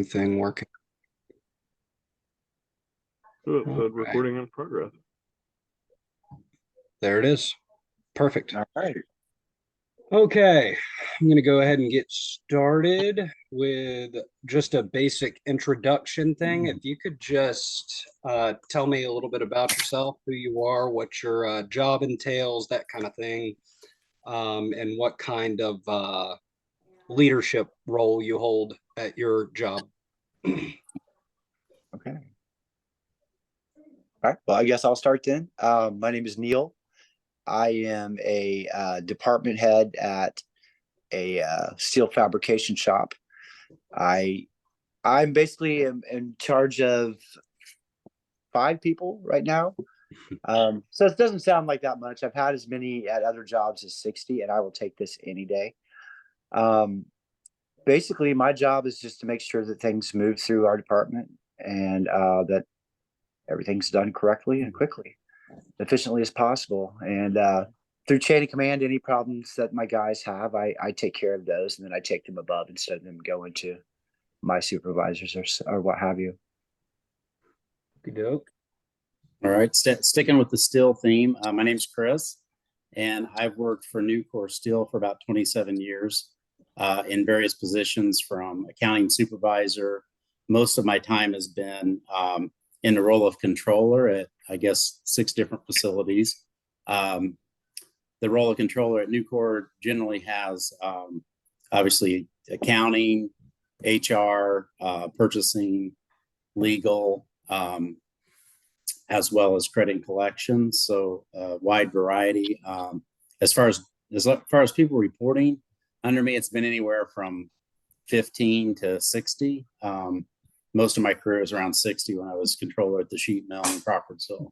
thing working. Oh, it All said right. recording in progress. There it is. Perfect. All right. Okay, I'm going to go ahead and get started with just a basic introduction thing. If you could just tell me a little bit about yourself, who you are, what your job entails, that kind of thing, and what kind of leadership role you hold at your job. Okay. All right. Well, I guess I'll start then. My name is Neil. I am a department head at a steel fabrication shop. I I'm basically in charge of 5 people right now. So it doesn't sound like that much. I've had as many at other jobs as 60, and I will take this any day. Um, Basically, my job is just to make sure that things move through our department and that everything's done correctly and quickly, efficiently as possible. And through chain of command, any problems that my guys have, I take care of those, and then I take them above instead of them going to my supervisors or what have you. Dope. All right, sticking with the steel theme, my name's Chris, and I've worked for Nucor Steel for about 27 years in various positions from accounting supervisor. Most of my time has been in the role of controller at, I guess, 6 different facilities. The role of controller at Nucor generally has obviously accounting, HR, purchasing, legal, as well as credit and collections. So wide variety. As far as people reporting under me, it's been anywhere from 15 to 60. Most of my career was around 60 when I was controller at the sheet mill in Crawfordsville.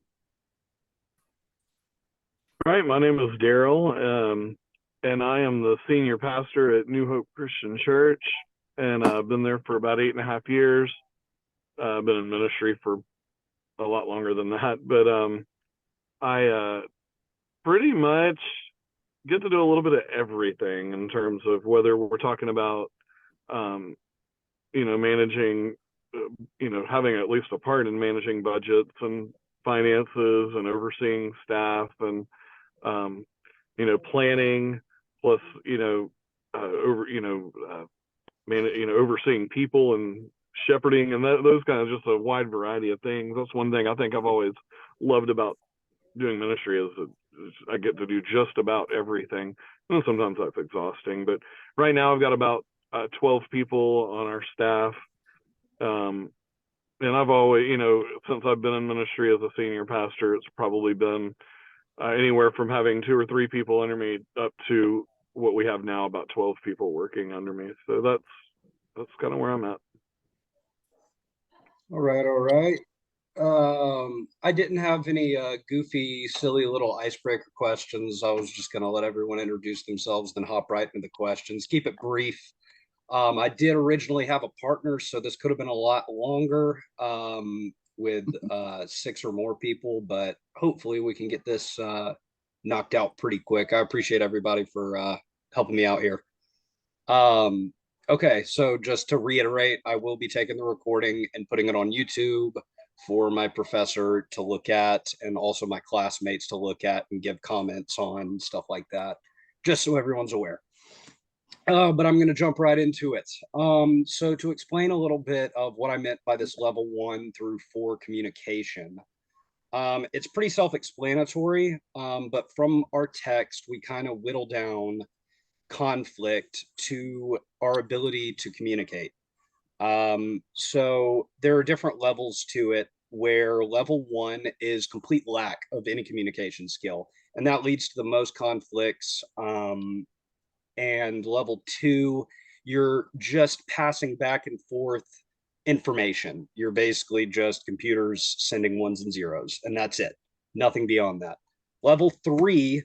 All right, my name is Daryl, and I am the senior pastor at New Hope Christian Church, and I've been there for about 8.5 years. I've been in ministry for a lot longer than that, but I pretty much get to do a little bit of everything in terms of whether we're talking about, managing, having at least a part in managing budgets and finances and overseeing staff and, planning plus, overseeing people and shepherding and those kind of just a wide variety of things. That's one thing I think I've always loved about doing ministry is I get to do just about everything. And sometimes that's exhausting, but right now I've got about 12 people on our staff. And I've always, since I've been in ministry as a senior pastor, it's probably been anywhere from having 2 or 3 people under me up to what we have now, about 12 people working under me. So that's kind of where I'm at. All right, all right. I didn't have any goofy, silly little icebreaker questions. I was just going to let everyone introduce themselves, then hop right into the questions. Keep it brief. I did originally have a partner, so this could have been a lot longer with 6 or more people, but hopefully we can get this knocked out pretty quick. I appreciate everybody for helping me out here. Okay, so just to reiterate, I will be taking the recording and putting it on YouTube for my professor to look at and also my classmates to look at and give comments on stuff like that, just so everyone's aware. But I'm going to jump right into it. So to explain a little bit of what I meant by this level 1 through 4 communication, it's pretty self-explanatory, but from our text, we kind of whittle down conflict to our ability to communicate. So there are different levels to it where level 1 is complete lack of any communication skill, and that leads to the most conflicts. And level 2, you're just passing back and forth information. You're basically just computers sending ones and zeros, and that's it. Nothing beyond that. Level 3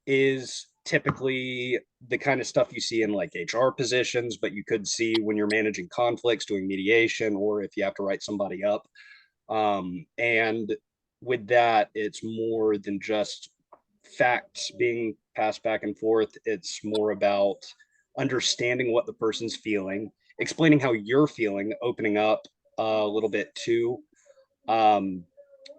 is typically the kind of stuff you see in like HR positions, but you could see when you're managing conflicts, doing mediation, or if you have to write somebody up. And with that, it's more than just facts being passed back and forth. It's more about understanding what the person's feeling explaining how you're feeling, opening up a little bit too. Um,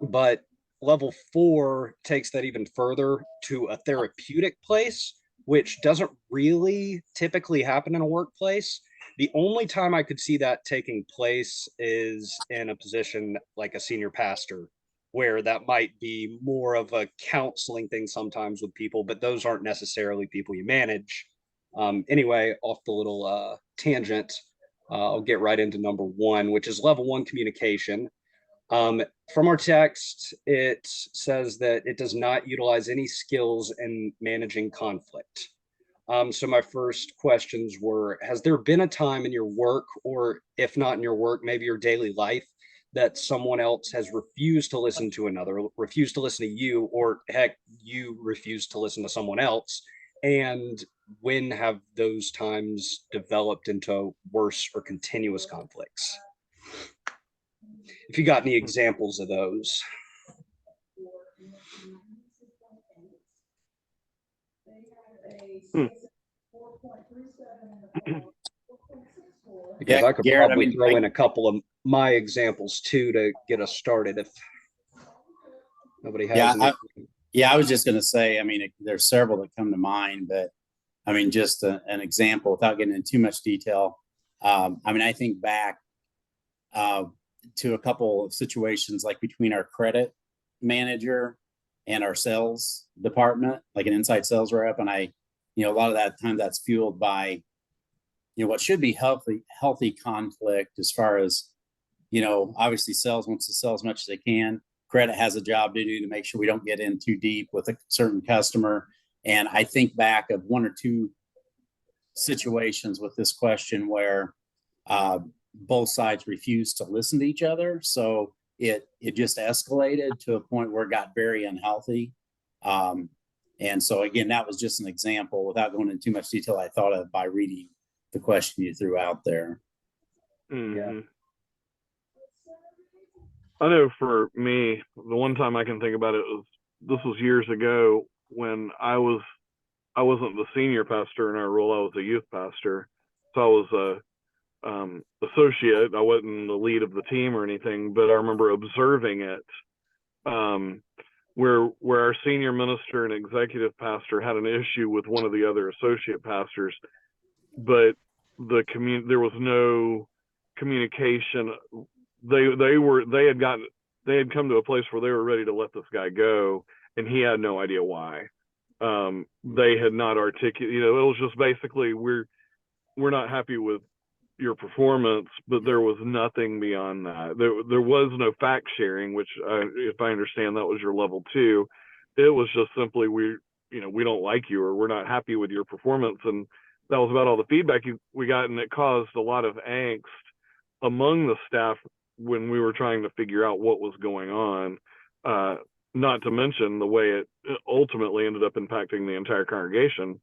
but level 4 takes that even further to a therapeutic place, which doesn't really typically happen in a workplace. The only time I could see that taking place is in a position like a senior pastor, where that might be more of a counseling thing sometimes with people, but those aren't necessarily people you manage. Anyway, off the little tangent, I'll get right into number 1, which is level 1 communication. From our text, it says that it does not utilize any skills in managing conflict. So my first questions were, has there been a time in your work, or if not in your work, maybe your daily life, that someone else has refused to listen to another, refused to listen to you, or heck, you refused to listen to someone else? And when have those times developed into worse or continuous conflicts? If you got any examples of those. Hmm. Because I could Garrett, probably throw in a couple of my examples too to get us started if nobody has any. I was just going to say, there's several that come to mind, but just an example without getting into too much detail. I think back to a couple of situations, like between our credit manager and our sales department, like an inside sales rep. And a lot of that time that's fueled by, what should be healthy conflict as far as, obviously sales wants to sell as much as they can. Credit has a job to do to make sure we don't get in too deep with a certain customer. And I think back of 1 or 2 situations with this question where both sides refused to listen to each other. So it just escalated to a point where it got very unhealthy. And so again, that was just an example without going into too much detail I thought of by reading the question you threw out there. Mm-hmm. Yeah. I know for me, the one time I can think about it this was years ago when I wasn't the senior pastor in our role. I was a youth pastor. So I was a associate. I wasn't the lead of the team or anything, but I remember observing it, where our senior minister and executive pastor had an issue with one of the other associate pastors, but there was no communication. They had come to a place where they were ready to let this guy go, and he had no idea why. They had not articulated. It was just basically, we're not happy with your performance, but there was nothing beyond that. There was no fact sharing, which if I understand, that was your level 2. It was just simply, we don't like you, or we're not happy with your performance, and that was about all the feedback we got, and it caused a lot of angst among the staff when we were trying to figure out what was going on. Not to mention the way it ultimately ended up impacting the entire congregation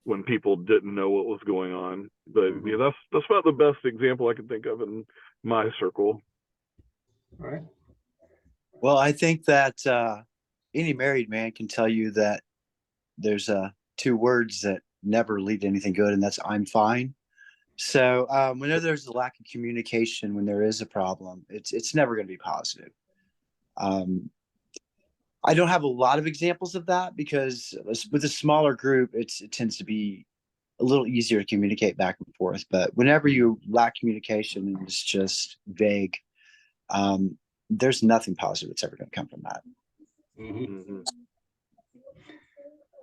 when people didn't know what was going on. But that's about the best example I can think of in my circle. All right. Well, I think that any married man can tell you that there's 2 words that never lead to anything good, and that's "I'm fine." So whenever there's a lack of communication, when there is a problem, it's never going to be positive. I don't have a lot of examples of that because with a smaller group, it tends to be a little easier to communicate back and forth. But whenever you lack communication and it's just vague, there's nothing positive that's ever going to come from that. Mm-hmm.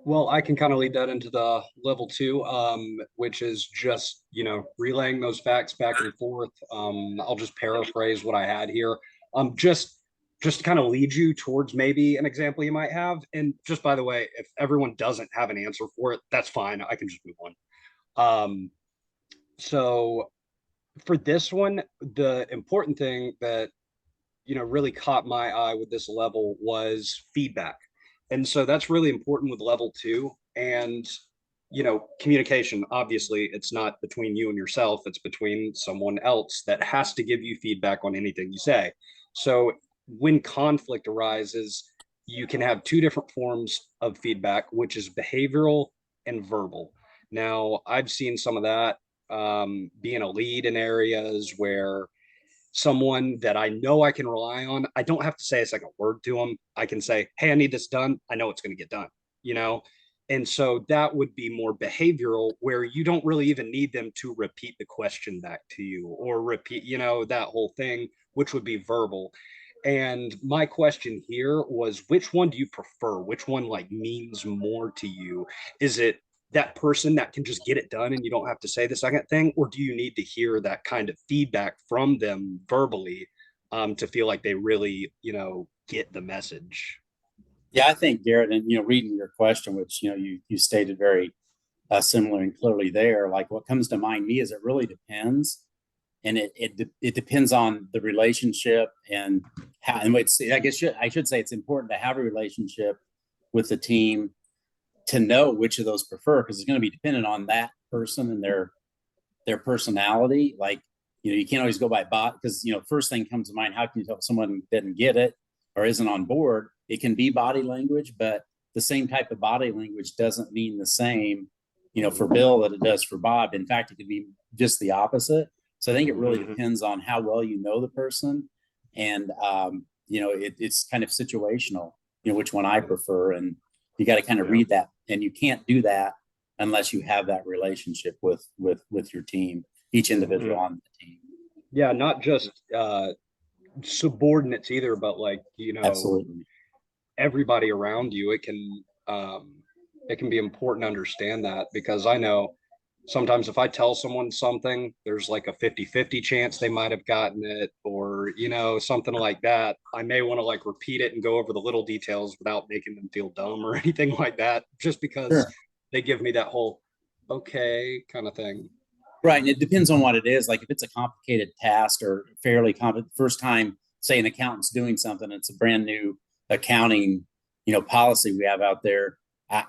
Well, I can kind of lead that into the level 2, which is just, relaying those facts back and forth. I'll just paraphrase what I had here. Just to kind of lead you towards maybe an example you might have. And just by the way, if everyone doesn't have an answer for it, that's fine. I can just move on. So for this one, the important thing that, really caught my eye with this level was feedback. And so that's really important with level 2. And, communication, obviously, it's not between you and yourself, it's between someone else that has to give you feedback on anything you say. So when conflict arises, you can have 2 different forms of feedback, which is behavioral and verbal. Now, I've seen some of that being a lead in areas where someone that I know I can rely on, I don't have to say a second word to them. I can say, hey, I need this done. I know it's going to get done, you know? And so that would be more behavioral, where you don't really even need them to repeat the question back to you or repeat, that whole thing, which would be verbal. And my question here was, which one do you prefer? Which one like means more to you? Is it that person that can just get it done and you don't have to say the second thing, or do you need to hear that kind of feedback from them verbally to feel like they really, get the message? Yeah, I think Garrett, and reading your question, which you stated very similar and clearly there, like what comes to mind me is it really depends, and it depends on the relationship and how. And it's, I guess I should say it's important to have a relationship with the team to know which of those prefer, because it's going to be dependent on that person and their personality. Like you can't always go by bot, because first thing comes to mind, how can you tell if someone didn't get it or isn't on board? It can be body language, but the same type of body language doesn't mean the same, for Bill that it does for Bob. In fact, it could be just the opposite. So I think it really depends on how well you know the person, and it's kind of situational, which one I prefer, and you got to kind of read that, and you can't do that unless you have that relationship with your team, each individual on the team. Yeah, not just subordinates either, but like Absolutely. everybody around you. It can be important to understand that, because I know sometimes if I tell someone something, there's like a 50-50 chance they might have gotten it, or something like that. I may want to like repeat it and go over the little details without making them feel dumb or anything like that, just because they give me that whole okay kind of thing. Right. And it depends on what it is. Like if it's a complicated task or fairly complicated, first time, say an accountant's doing something, it's a brand new accounting, policy we have out there.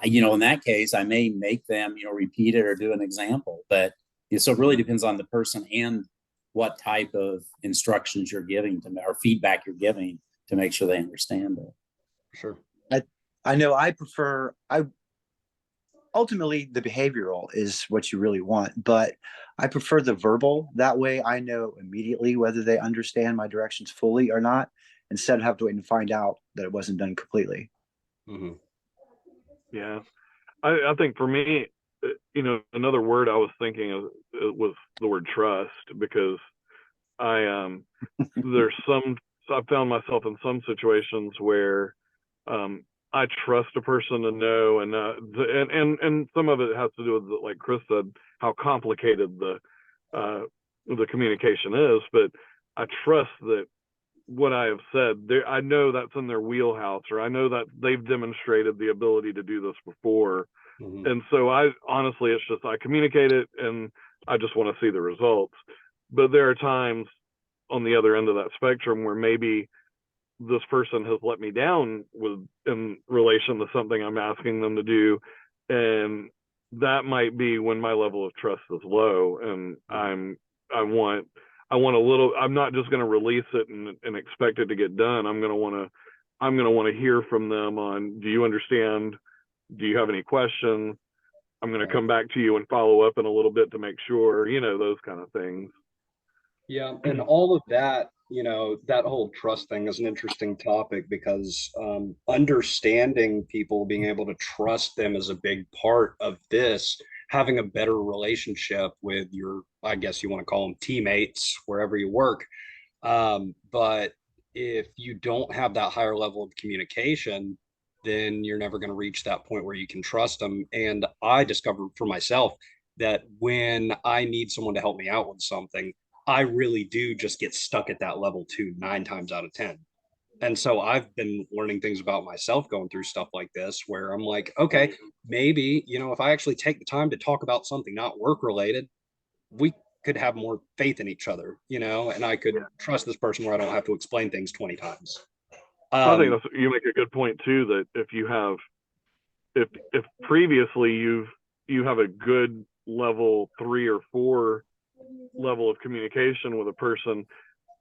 In that case, I may make them, repeat it or do an example. But so it really depends on the person and what type of instructions you're giving to, or feedback you're giving, to make sure they understand it. Sure. I know ultimately the behavioral is what you really want, but I prefer the verbal. That way I know immediately whether they understand my directions fully or not, instead of having to wait and find out that it wasn't done completely. Mm-hmm. Yeah. I think for me, another word I was thinking of was the word trust, because I found myself in some situations where I trust a person to know, and some of it has to do with, like Chris said, how complicated the communication is. But I trust that what I have said, I know that's in their wheelhouse, or I know that they've demonstrated the ability to do this before. Mm-hmm. And so honestly, it's just I communicate it, and I just want to see the results. But there are times on the other end of that spectrum where maybe this person has let me down in relation to something I'm asking them to do, and that might be when my level of trust is low, and I want a little. I'm not just going to release it and expect it to get done. I'm going to want to hear from them on, do you understand? Do you have any questions? I'm going to come back to you and follow up in a little bit to make sure, those kind of things. Yeah, and all of that, that whole trust thing is an interesting topic, because understanding people, being able to trust them, is a big part of this. Having a better relationship with your, I guess you want to call them teammates, wherever you work. But if you don't have that higher level of communication, then you're never going to reach that point where you can trust them. And I discovered for myself that when I need someone to help me out with something, I really do just get stuck at that level 2 9 times out of 10. And so I've been learning things about myself going through stuff like this, where I'm like, okay, maybe, if I actually take the time to talk about something not work related, we could have more faith in each other, and I could trust this person where I don't have to explain things 20 times. I think you make a good point too, that if previously you have a good level 3 or 4 level of communication with a person,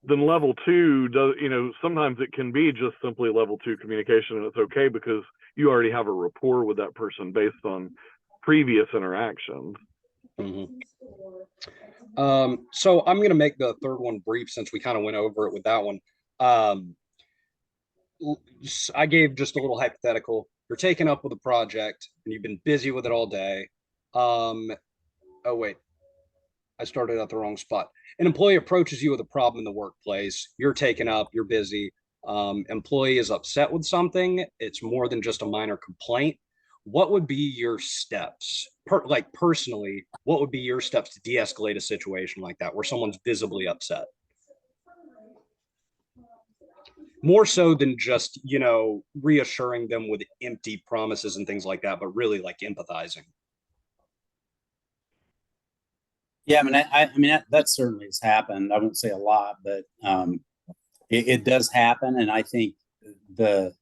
then level 2 does, sometimes it can be just simply level 2 communication, and it's okay because you already have a rapport with that person based on previous interactions. Mhm. So I'm going to make the third one brief since we kind of went over it with that one. Um, I gave just a little hypothetical. You're taken up with a project and you've been busy with it all day. Um, oh, wait, I started at the wrong spot. An employee approaches you with a problem in the workplace. You're taken up, you're busy. Employee is upset with something. It's more than just a minor complaint. What would be your steps? Like personally, what would be your steps to de-escalate a situation like that where someone's visibly upset? More so than just, reassuring them with empty promises and things like that, but really like empathizing. Yeah, I mean, I mean that certainly has happened. I wouldn't say a lot, but it does happen, and I think the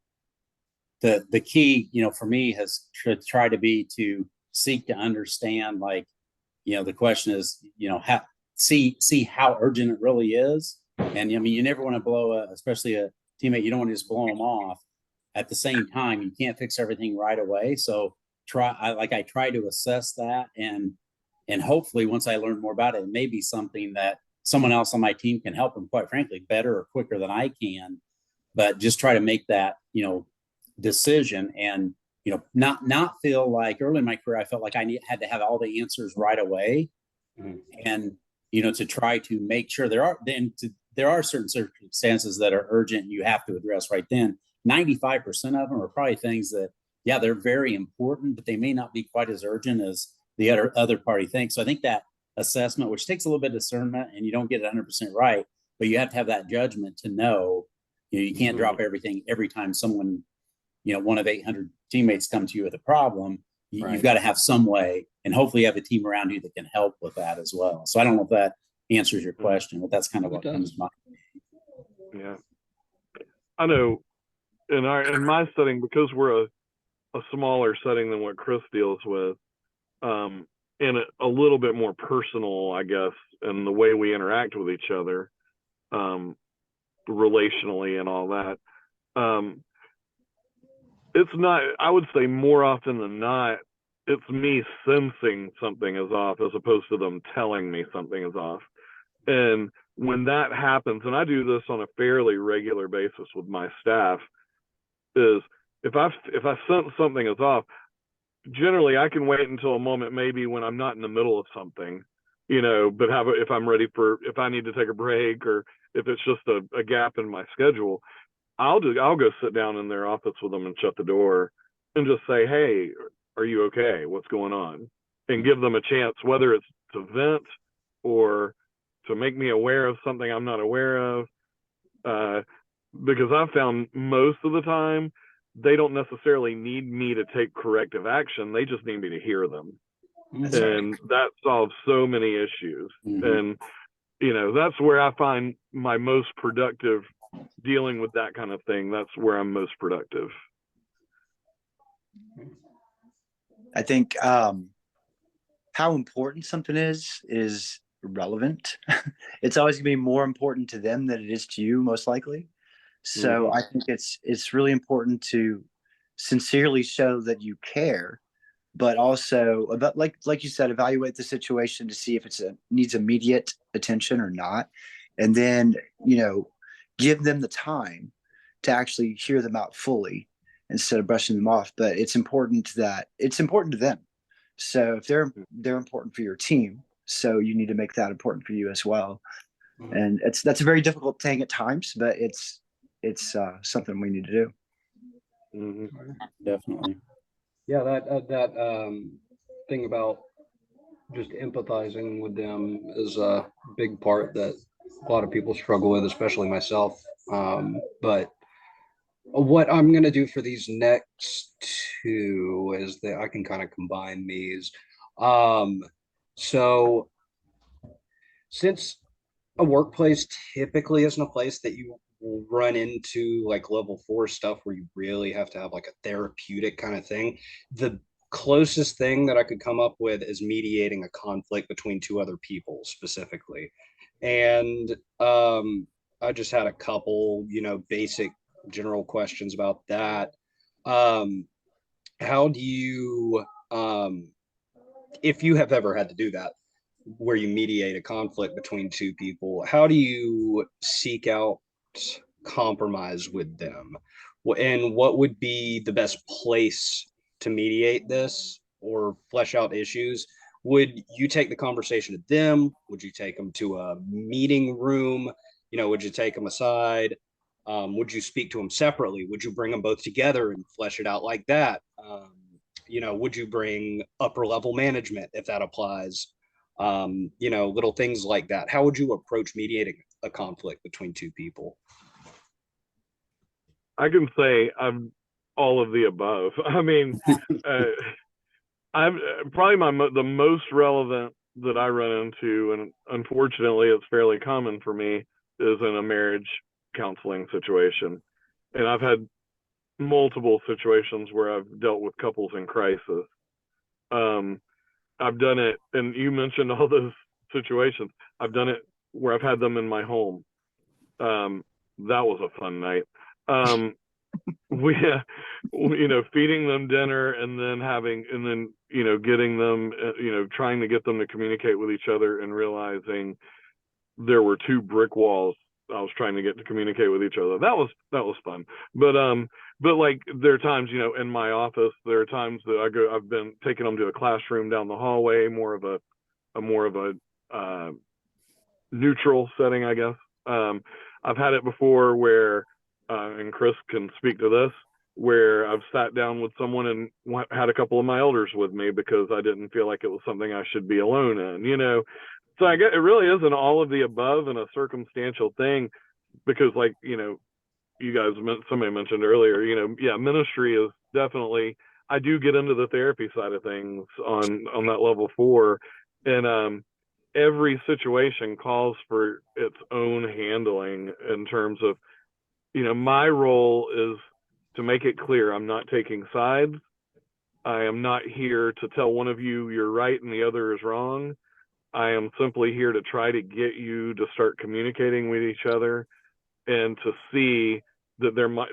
the key, for me, has to try to be to seek to understand, like, the question is, how see how urgent it really is, and I mean, you never want to especially a teammate, you don't want to just blow them off. At the same time, you can't fix everything right away, so I try to assess that, and hopefully once I learn more about it, it may be something that someone else on my team can help them, quite frankly, better or quicker than I can. But just try to make that, decision, and not feel like, early in my career I felt like had to have all the answers right away. Mm-hmm. And to try to make sure there are certain circumstances that are urgent and you have to address right then. 95% of them are probably things that, yeah, they're very important, but they may not be quite as urgent as the other party thinks. So I think that assessment, which takes a little bit of discernment, and you don't get it 100% right, but you have to have that judgment to know, you can't mm-hmm. drop everything every time someone, one of 800 teammates come to you with a problem. Right. You've got to have some way, and hopefully you have a team around you that can help with that as well. So I don't know if that answers your question, but that's kind of what comes to mind. Yeah, I know in my setting, because we're a smaller setting than what Chris deals with, and a little bit more personal, I guess, in the way we interact with each other, relationally and all that. It's not, I would say more often than not, it's me sensing something is off as opposed to them telling me something is off. And when that happens, and I do this on a fairly regular basis with my staff, is if I sense something is off, generally I can wait until a moment, maybe when I'm not in the middle of something, but if I'm ready if I need to take a break, or if it's just a gap in my schedule, I'll go sit down in their office with them and shut the door and just say, hey, are you okay? What's going on? And give them a chance, whether it's to vent or to make me aware of something I'm not aware of. Because I've found most of the time, they don't necessarily need me to take corrective action. They just need me to hear them. And that solves so many issues. Mm-hmm. And, that's where I find my most productive dealing with that kind of thing. That's where I'm most productive. I think how important something is relevant. It's always gonna be more important to them than it is to you, most likely. So mm-hmm. I think it's really important to sincerely show that you care, but also about, like you said, evaluate the situation to see if needs immediate attention or not, and then give them the time to actually hear them out fully instead of brushing them off. But it's important to them. So if they're important for your team, so you need to make that important for you as well. Mm-hmm. And that's a very difficult thing at times, but it's something we need to do. Mm-hmm. Definitely. Yeah, that thing about just empathizing with them is a big part that a lot of people struggle with, especially myself. But what I'm going to do for these next two is that I can kind of combine these. So since a workplace typically isn't a place that you will run into like level 4 stuff where you really have to have like a therapeutic kind of thing, the closest thing that I could come up with is mediating a conflict between two other people specifically. And I just had a couple, basic general questions about that. How do you if you have ever had to do that, where you mediate a conflict between two people, how do you seek out compromise with them? And what would be the best place to mediate this or flesh out issues? Would you take the conversation to them? Would you take them to a meeting room? Would you take them aside? Would you speak to them separately? Would you bring them both together and flesh it out like that? Would you bring upper level management if that applies? Little things like that. How would you approach mediating a conflict between two people? I can say I'm all of the above. I mean, I'm probably the most relevant that I run into, and unfortunately, it's fairly common for me, is in a marriage counseling situation. And I've had multiple situations where I've dealt with couples in crisis. I've done it, and you mentioned all those situations. I've done it where I've had them in my home. That was a fun night. We, feeding them dinner and then getting them, trying to get them to communicate with each other, and realizing there were two brick walls I was trying to get to communicate with each other. That was fun. But like, there are times, in my office, there are times that I've been taking them to a classroom down the hallway, more of a neutral setting, I guess. I've had it before where, and Chris can speak to this, where I've sat down with someone and had a couple of my elders with me because I didn't feel like it was something I should be alone in, So I guess it really is an all of the above and a circumstantial thing, because like, you guys, somebody mentioned earlier, ministry is definitely, I do get into the therapy side of things on that level 4. And every situation calls for its own handling in terms of, my role is to make it clear I'm not taking sides. I am not here to tell one of you you're right and the other is wrong. I am simply here to try to get you to start communicating with each other and to see that there might,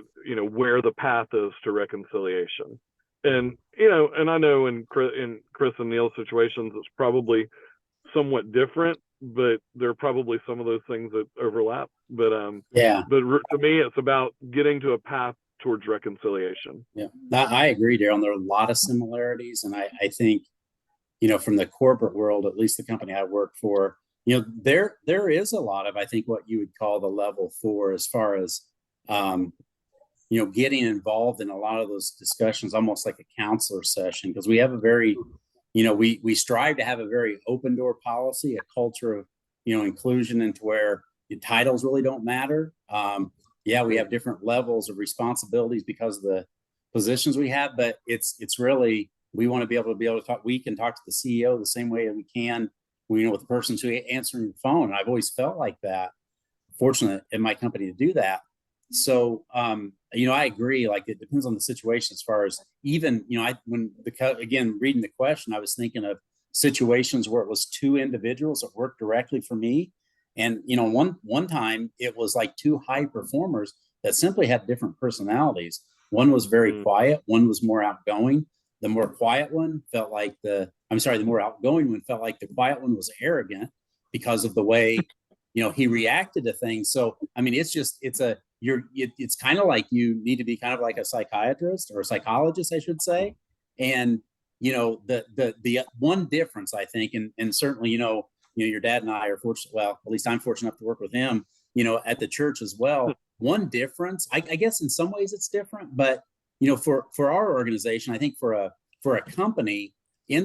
where the path is to reconciliation. And, and I know in Chris and Neil's situations, it's probably somewhat different, but there are probably some of those things that overlap. But to me, it's about getting to a path towards reconciliation. Yeah, I agree, Darryl. There are a lot of similarities, and I think, from the corporate world, at least the company I work for, there is a lot of, I think, what you would call the level 4, as far as getting involved in a lot of those discussions, almost like a counselor session, because we have a very, we strive to have a very open door policy, a culture of, inclusion, into where the titles really don't matter. We have different levels of responsibilities because of the positions we have, but it's really, we want to be able to talk. We can talk to the CEO the same way that we can, with the person who answering the phone. And I've always felt like that, fortunate in my company to do that. So, I agree. Like, it depends on the situation, as far as even, again, reading the question, I was thinking of situations where it was two individuals that worked directly for me. And, one time it was like two high performers that simply had different personalities. One was very quiet. One was more outgoing. The more quiet one felt like the more outgoing one felt like the quiet one was arrogant because of the way, he reacted to things. So, I mean, it's kind of like you need to be kind of like a psychiatrist or a psychologist, I should say. And, the one difference, I think, and certainly, your dad and I are fortunate. Well, at least I'm fortunate enough to work with him, at the church as well. One difference, I guess in some ways it's different, but, for our organization, I think for a company,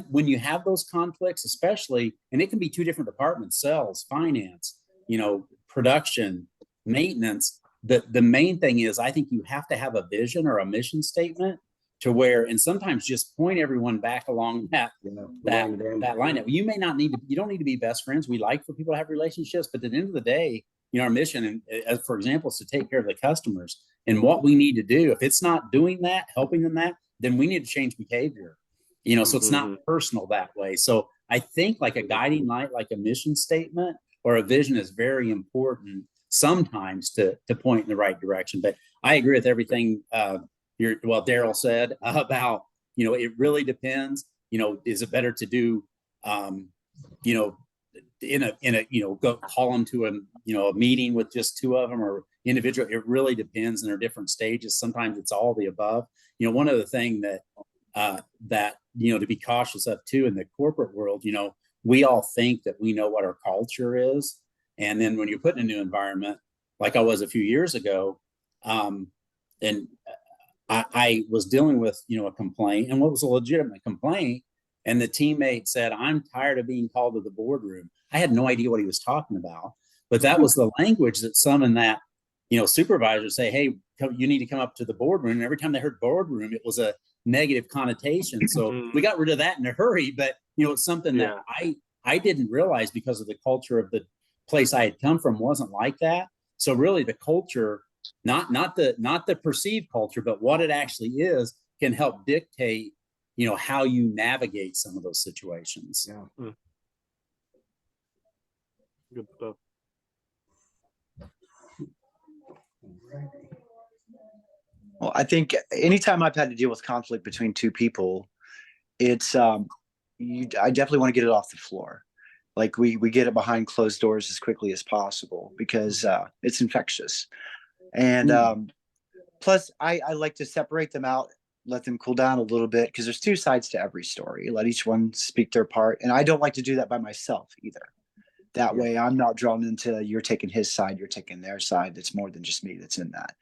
when you have those conflicts, especially, and it can be two different departments, sales, finance, production, maintenance, the main thing is, I think you have to have a vision or a mission statement to where, and sometimes just point everyone back along that line. You don't need to be best friends. We like for people to have relationships, but at the end of the day, our mission, and for example, is to take care of the customers. And what we need to do, if it's not doing that, helping them then we need to change behavior. So it's not personal that way. So I think like a guiding light, like a mission statement or a vision, is very important sometimes to point in the right direction. But I agree with everything Darryl said about, it really depends. is it better to do, you know, in a go call them to a meeting with just two of them or individual? It really depends, and they're different stages. Sometimes it's all the above. One of the things that to be cautious of too in the corporate world, we all think that we know what our culture is, and then when you're put in a new environment, like I was a few years ago, and I was dealing with a complaint, and what was a legitimate complaint, and the teammate said, "I'm tired of being called to the boardroom." I had no idea what he was talking about, but that was the language that some in that supervisors say, "Hey, you need to come up to the boardroom." And every time they heard boardroom, it was a negative connotation. So we got rid of that in a hurry. But it's something that I didn't realize, because of the culture of the place I had come from wasn't like that. So really, the culture, not the perceived culture, but what it actually is, can help dictate how you navigate some of those situations. Yeah. Good stuff. Well, I think anytime I've had to deal with conflict between two people, it's I definitely want to get it off the floor. Like we get it behind closed doors as quickly as possible, because it's infectious. And plus, I like to separate them out, let them cool down a little bit, because there's two sides to every story. Let each one speak their part. And I don't like to do that by myself either. That way I'm not drawn into, you're taking his side, you're taking their side. It's more than just me that's in that.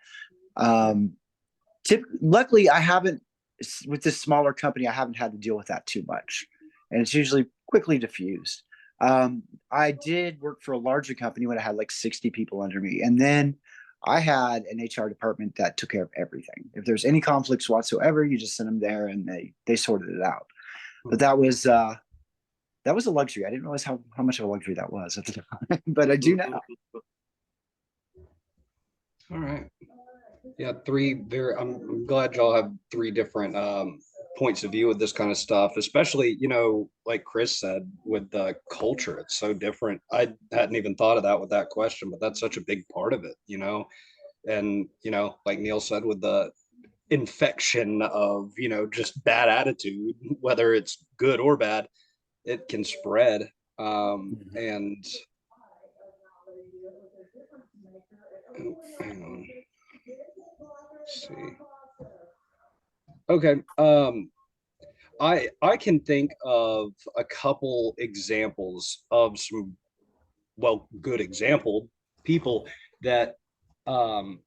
Luckily, I haven't, with this smaller company, I haven't had to deal with that too much. And it's usually quickly diffused. I did work for a larger company when I had like 60 people under me. And then I had an HR department that took care of everything. If there's any conflicts whatsoever, you just send them there and they sorted it out. But that was a luxury. I didn't realize how much of a luxury that was at the time, but I do now. All right. Yeah, I'm glad y'all have three different points of view with this kind of stuff, especially, like Chris said, with the culture. It's so different. I hadn't even thought of that with that question, but that's such a big part of it, and, like Neil said, with the infection of, just bad attitude, whether it's good or bad, it can spread. And let's see. Okay. I can think of a couple examples of some, good example people that have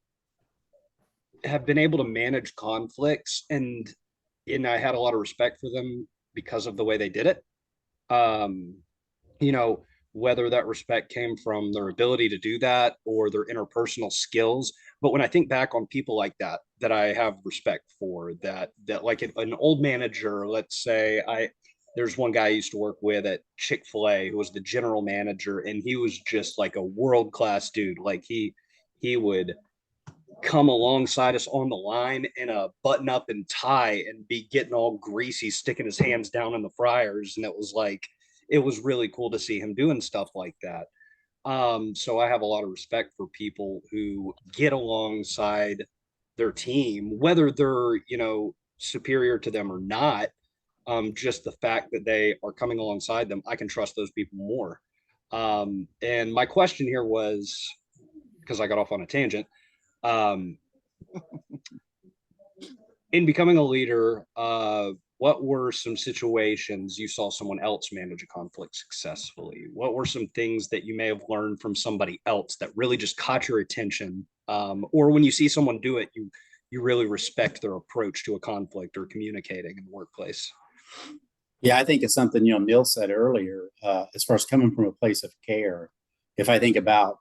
been able to manage conflicts, and I had a lot of respect for them because of the way they did it. You know, whether that respect came from their ability to do that or their interpersonal skills. But when I think back on people like that I have respect for, that like an old manager, let's say, there's one guy I used to work with at Chick-fil-A who was the general manager, and he was just like a world-class dude. Like he would come alongside us on the line in a button up and tie and be getting all greasy, sticking his hands down in the fryers. And it was really cool to see him doing stuff like that. So I have a lot of respect for people who get alongside their team, whether they're, superior to them or not. Just the fact that they are coming alongside them, I can trust those people more. And my question here was, because I got off on a tangent, in becoming a leader, what were some situations you saw someone else manage a conflict successfully? What were some things that you may have learned from somebody else that really just caught your attention? Or when you see someone do it, you really respect their approach to a conflict or communicating in the workplace? Yeah, I think it's something, Neil said earlier, as far as coming from a place of care. If I think about,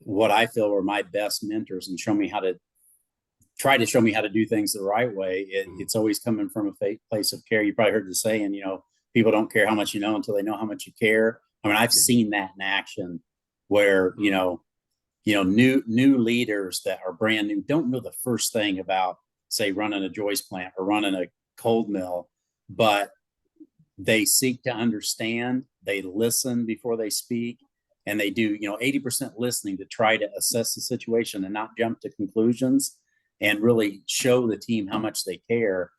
what I feel were my best mentors and show me how to do things the right way, it's always coming from a place of care. You probably heard the saying, people don't care how much you know until they know how much you care. I mean, I've seen that in action where, new leaders that are brand new don't know the first thing about, say, running a joist plant or running a cold mill, but they seek to understand, they listen before they speak, and they do, 80% listening to try to assess the situation and not jump to conclusions and really show the team how much they care.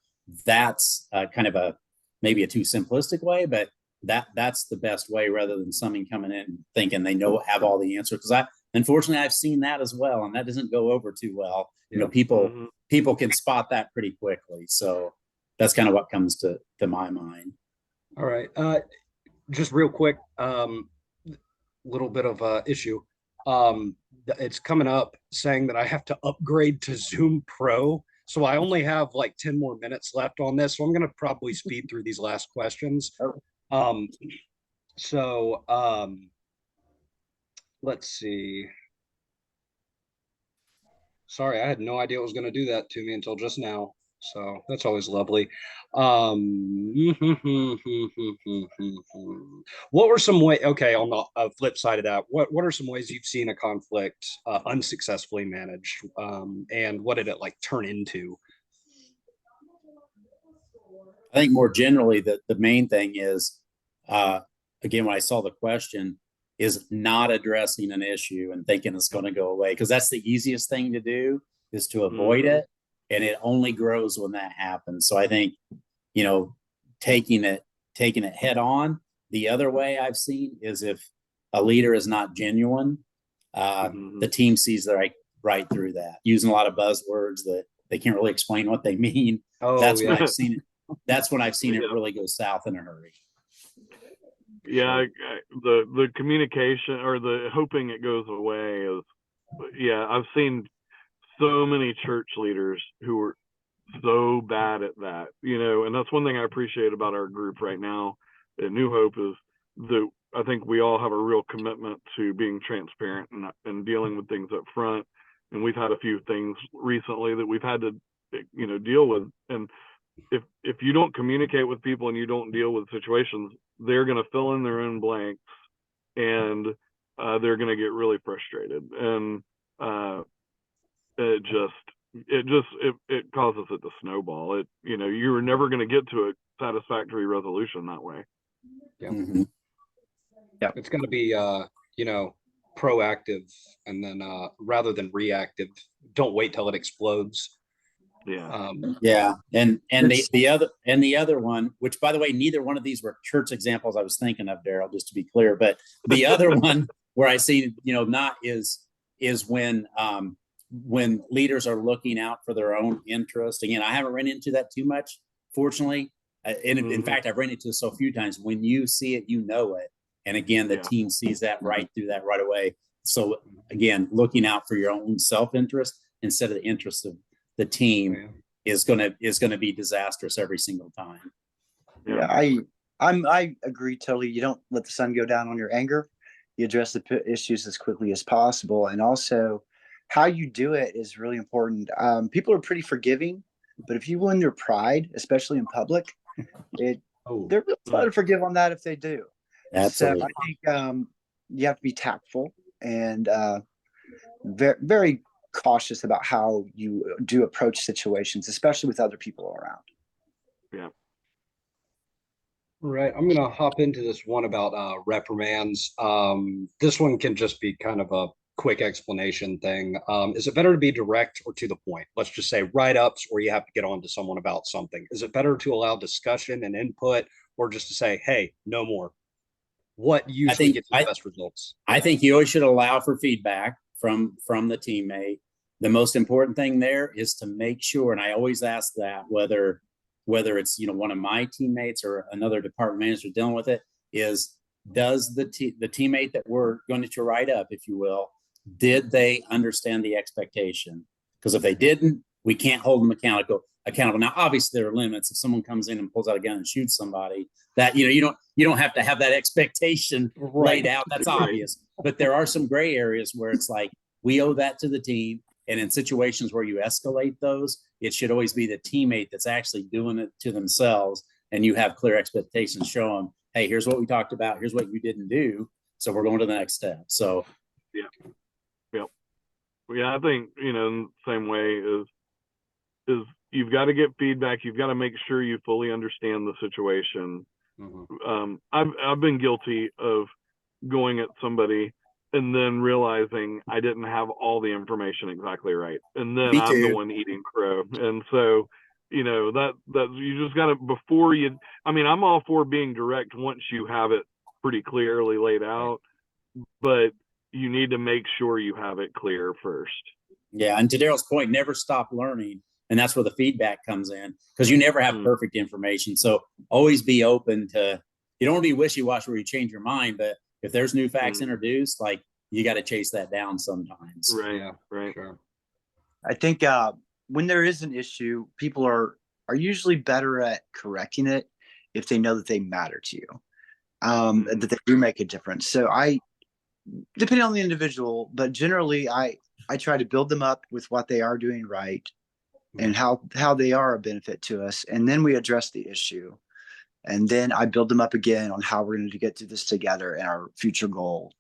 That's kind of maybe a too simplistic way, but that's the best way rather than somebody coming in thinking they have all the answers. Because unfortunately I've seen that as well, and that doesn't go over too well. You know, people can spot that pretty quickly. So that's kind of what comes to my mind. All right. Just real quick, little bit of issue. It's coming up saying that I have to upgrade to Zoom Pro. So I only have like 10 more minutes left on this. So I'm going to probably speed through these last questions. Let's see. Sorry, I had no idea it was going to do that to me until just now. So that's always lovely. What were some ways, okay, on the flip side of that, what are some ways you've seen a conflict unsuccessfully managed? And what did it like turn into? I think more generally, the main thing is, again, when I saw the question, is not addressing an issue and thinking it's going to go away, because that's the easiest thing to do, is to avoid it. And it only grows when that happens. So I think, you know, taking it head on. The other way I've seen is if a leader is not genuine, the team sees right through that, using a lot of buzzwords that they can't really explain what they mean. That's when I've seen it. That's when I've seen it really go south in a hurry. Yeah, the communication or the hoping it goes away is, yeah, I've seen so many church leaders who are so bad at that, you know, and that's one thing I appreciate about our group right now at New Hope is that I think we all have a real commitment to being transparent and dealing with things up front. And we've had a few things recently that we've had to, you know, deal with. And if you don't communicate with people and you don't deal with situations, they're going to fill in their own blanks, and they're going to get really frustrated. And it causes it to snowball. You know, you were never going to get to a satisfactory resolution that way. Yeah. Yeah. It's going to be, you know, proactive, and then rather than reactive. Don't wait till it explodes. Yeah. Yeah. And the other one, which by the way, neither one of these were church examples I was thinking of, Daryl, just to be clear. But the other one where I see, you know, not is when leaders are looking out for their own interest. Again, I haven't run into that too much, fortunately. And in fact, I've run into it so few times. When you see it, you know it. And again, the team sees that right through that right away. So again, looking out for your own self-interest instead of the interest of the team is gonna be disastrous every single time. Yeah, I agree totally. You don't let the sun go down on your anger. You address the issues as quickly as possible, and also how you do it is really important. People are pretty forgiving, but if you win their pride, especially in public, they're really slow to forgive on that if they do. Absolutely. So I think you have to be tactful and very, very cautious about how you do approach situations, especially with other people around. Yeah. Right. I'm going to hop into this one about reprimands. This one can just be kind of a quick explanation thing. Is it better to be direct or to the point? Let's just say write-ups, or you have to get on to someone about something. Is it better to allow discussion and input, or just to say, hey, no more? What usually gets the best results? I think you always should allow for feedback from the teammate. The most important thing there is to make sure, and I always ask that, whether it's, you know, one of my teammates or another department manager dealing with it, is does the teammate that we're going to write up, if you will, did they understand the expectation? Because if they didn't, we can't hold them accountable. Now, obviously, there are limits. If someone comes in and pulls out a gun and shoots somebody, that, you know, you don't have to have that expectation laid out. That's obvious. But there are some gray areas where it's like, we owe that to the team. And in situations where you escalate those, it should always be the teammate that's actually doing it to themselves. And you have clear expectations. Show them, hey, here's what we talked about. Here's what you didn't do. So we're going to the next step. So, yeah, I think, you know, in the same way is you've got to get feedback. You've got to make sure you fully understand the situation. I've been guilty of going at somebody and then realizing I didn't have all the information exactly right, and then I'm the one eating crow. And so you know, that you just got to, before you, I mean, I'm all for being direct once you have it pretty clearly laid out, but you need to make sure you have it clear first. Yeah, and to Daryl's point, never stop learning, and that's where the feedback comes in, because you never have perfect information. So always be open to. You don't want to be wishy-washy where you change your mind, but if there's new facts introduced, like, you got to chase that down sometimes. Right. Yeah, Right. sure. I think when there is an issue, people are usually better at correcting it if they know that they matter to you, that they do make a difference. So depending on the individual, but generally I try to build them up with what they are doing right and how they are a benefit to us, and then we address the issue, and then I build them up again on how we're going to get through this together and our future goal,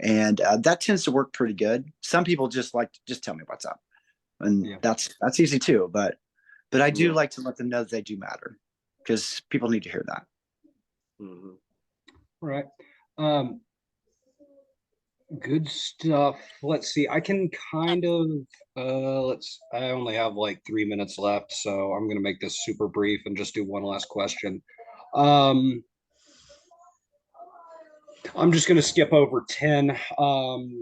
and that tends to work pretty good. Some people just tell me what's up, and that's easy too. But I do like to let them know that they do matter, because people need to hear that. Right. Good stuff. Let's see. I can kind of I only have like 3 minutes left, so I'm gonna make this super brief and just do one last question. I'm just gonna skip over 10.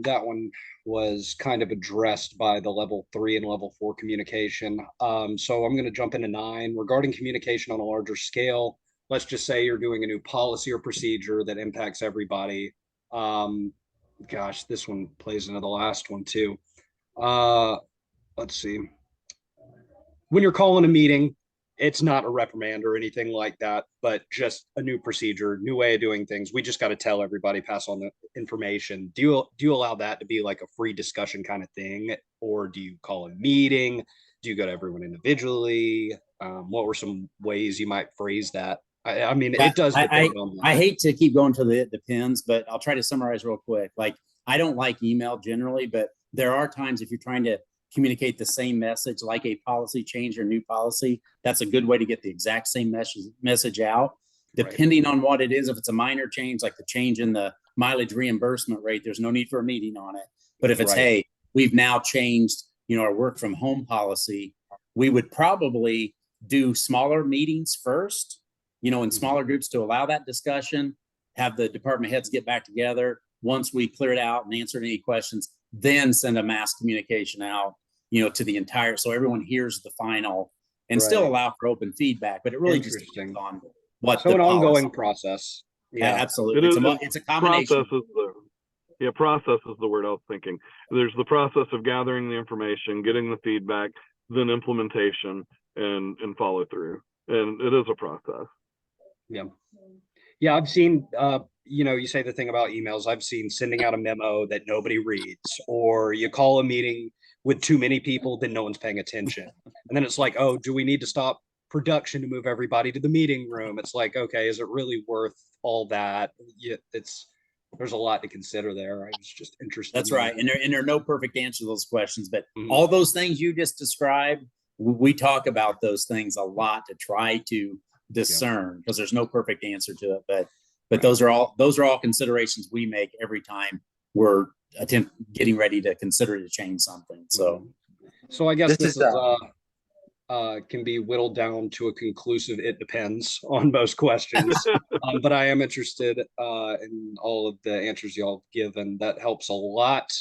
That one was kind of addressed by the level 3 and level 4 communication. So I'm gonna jump into 9 regarding communication on a larger scale. Let's just say you're doing a new policy or procedure that impacts everybody. Gosh, this one plays into the last one too. Let's see. When you're calling a meeting, it's not a reprimand or anything like that, but just a new procedure, new way of doing things. We just got to tell everybody, pass on the information. Do you allow that to be like a free discussion kind of thing, or do you call a meeting? Do you go to everyone individually? What were some ways you might phrase that? I mean, it does depend on that. I hate to keep going to the it depends, but I'll try to summarize real quick. Like, I don't like email generally, but there are times if you're trying to communicate the same message, like a policy change or new policy, that's a good way to get the exact same message out. Depending on what it is, if it's a minor change, like the change in the mileage reimbursement rate, there's no need for a meeting on it. But if it's, hey, we've now changed, our work from home policy, we would probably do smaller meetings first, in smaller groups to allow that discussion, have the department heads get back together. Once we clear it out and answered any questions, then send a mass communication out, to the entire, so everyone hears the final, and still allow for open feedback. But it really just depends on what an ongoing process. Yeah, absolutely. It's a combination. Process is the word I was thinking. There's the process of gathering the information, getting the feedback, then implementation and follow through. And it is a process. Yeah, I've seen you say the thing about emails. I've seen sending out a memo that nobody reads, or you call a meeting with too many people, then no one's paying attention. And then it's like, oh, do we need to stop production to move everybody to the meeting room? It's like, okay, is it really worth all that? There's a lot to consider there. I was just interested. That's right. And there are no perfect answers to those questions, but all those things you just described, we talk about those things a lot to try to discern, because there's no perfect answer to it. But those are all considerations we make every time we're getting ready to consider to change something. So I guess this is can be whittled down to a conclusive it depends on most questions. But I am interested in all of the answers y'all have given. That helps a lot.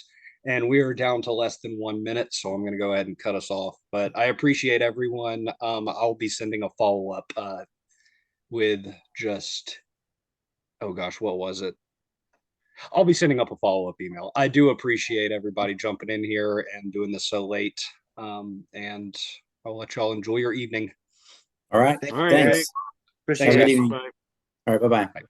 And we are down to less than 1 minute, so I'm going to go ahead and cut us off. But I appreciate everyone. I'll be sending a follow-up with just, oh gosh, what was it? I'll be sending up a follow-up email. I do appreciate everybody jumping in here and doing this so late. And I'll let y'all enjoy your evening. All right. All right. Thanks. Appreciate it. Have a good evening. All right. Bye-bye. Bye.